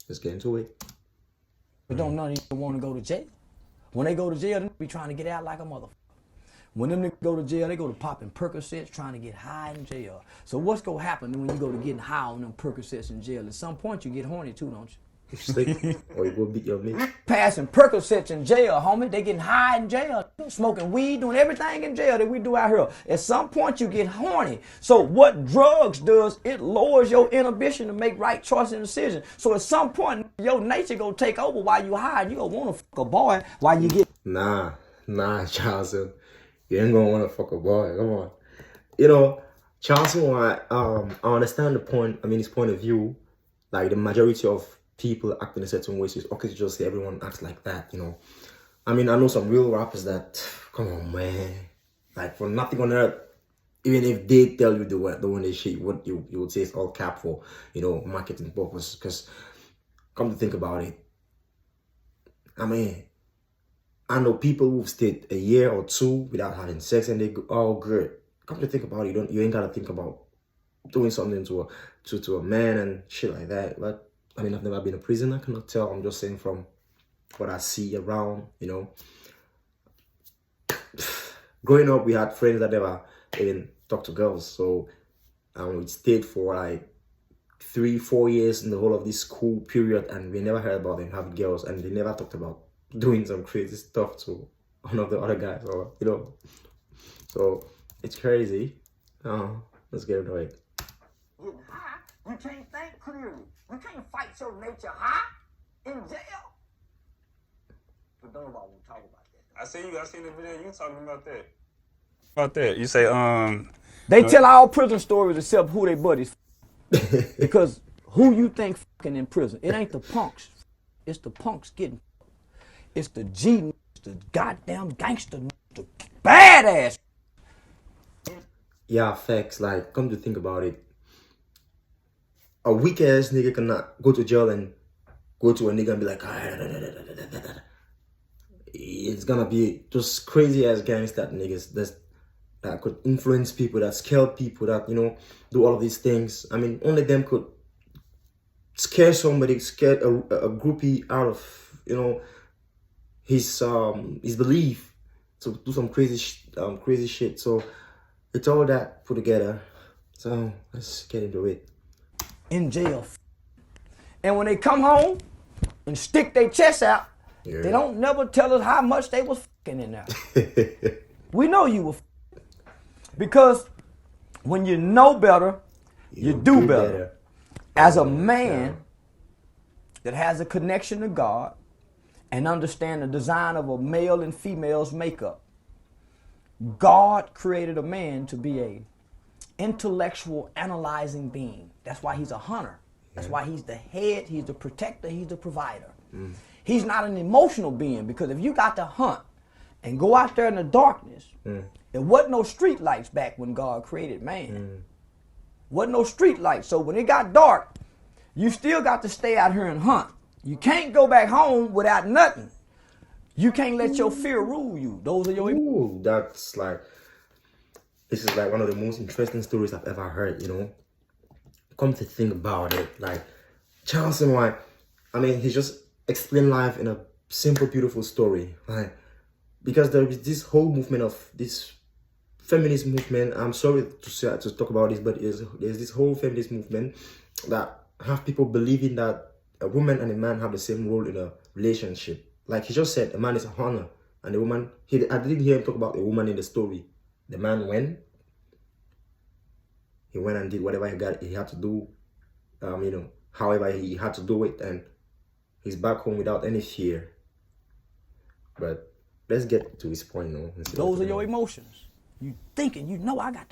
Let's get into it. But don't none of you want to go to jail. When they go to jail, they be trying to get out like a motherfucker. When them niggas go to jail, they go to popping Percocets, trying to get high in jail. So what's gonna happen when you go to getting high on them Percocets in jail? At some point, you get horny too, don't you? Sleep, or you go beat your mate. Passing Percocets in jail, homie. They getting high in jail, smoking weed, doing everything in jail that we do out here. At some point, you get horny. So what drugs does, it lowers your inhibition to make right choices and decisions. So at some point, your nature gonna take over while you high. And you gonna wanna fuck a boy while you get. Nah, Charleston. You ain't gonna wanna fuck a boy. Come on. You know, Charleston, I understand the point. I mean, his point of view. Like the majority of people act in a certain way, so it's okay to just say everyone acts like that, you know. I mean, I know some real rappers that, come on, man. Like, for nothing on earth, even if they tell you the one they shit, what you would say is all cap for, you know, marketing purpose. Because, come to think about it, I mean, I know people who've stayed a year or two without having sex and they go, oh, good. Come to think about it, you ain't gotta think about doing something to a man and shit like that. But I mean, I've never been a prisoner, I cannot tell. I'm just saying from what I see around, you know. Growing up, we had friends that never even talked to girls. So we stayed for like 3-4 years in the whole of this school period, and we never heard about them having girls, and they never talked about doing some crazy stuff to one of the other guys, or you know. So it's crazy. Let's get into it. You can't think clearly. You can't fight your nature high in jail. But don't nobody want to talk about that. I seen the video you talking about that. About that. You say, They tell all prison stories except who they buddies. Because who you think fucking in prison? It ain't the punks. It's the punks getting. It's the G, the goddamn gangster, the badass. Yeah, facts. Like, come to think about it, a weak ass nigga cannot go to jail and go to a nigga and be like, it's gonna be just crazy ass gangster niggas that could influence people, that scare people, that, you know, do all of these things. I mean, only them could scare somebody, scare a groupie out of, you know, his belief to do some crazy shit. So it's all that put together. So let's get into it. In jail. And when they come home and stick their chest out, yeah, they don't never tell us how much they was fucking in there. We know you were fucking. Because when you know better, you do better. As a man that has a connection to God and understand the design of a male and female's makeup, God created a man to be a intellectual, analyzing being. That's why he's a hunter. That's why he's the head, he's the protector, he's the provider. He's not an emotional being, because if you got to hunt and go out there in the darkness, there wasn't no street lights back when God created man. Wasn't no street lights. So when it got dark, you still got to stay out here and hunt. You can't go back home without nothing. You can't let your fear rule you. Those are your... Ooh, that's like... This is like one of the most interesting stories I've ever heard, you know. Come to think about it, like, Charleston White, I mean, he just explained life in a simple, beautiful story. Like, because there is this whole movement of this feminist movement. I'm sorry to talk about this, but there's this whole feminist movement that have people believing that a woman and a man have the same role in a relationship. Like he just said, a man is a hunter, and the woman, I didn't hear him talk about a woman in the story. The man went and did whatever he had to do, you know, however he had to do it, and he's back home without any fear. But let's get to his point now. Those are your emotions. You thinking, you know, I got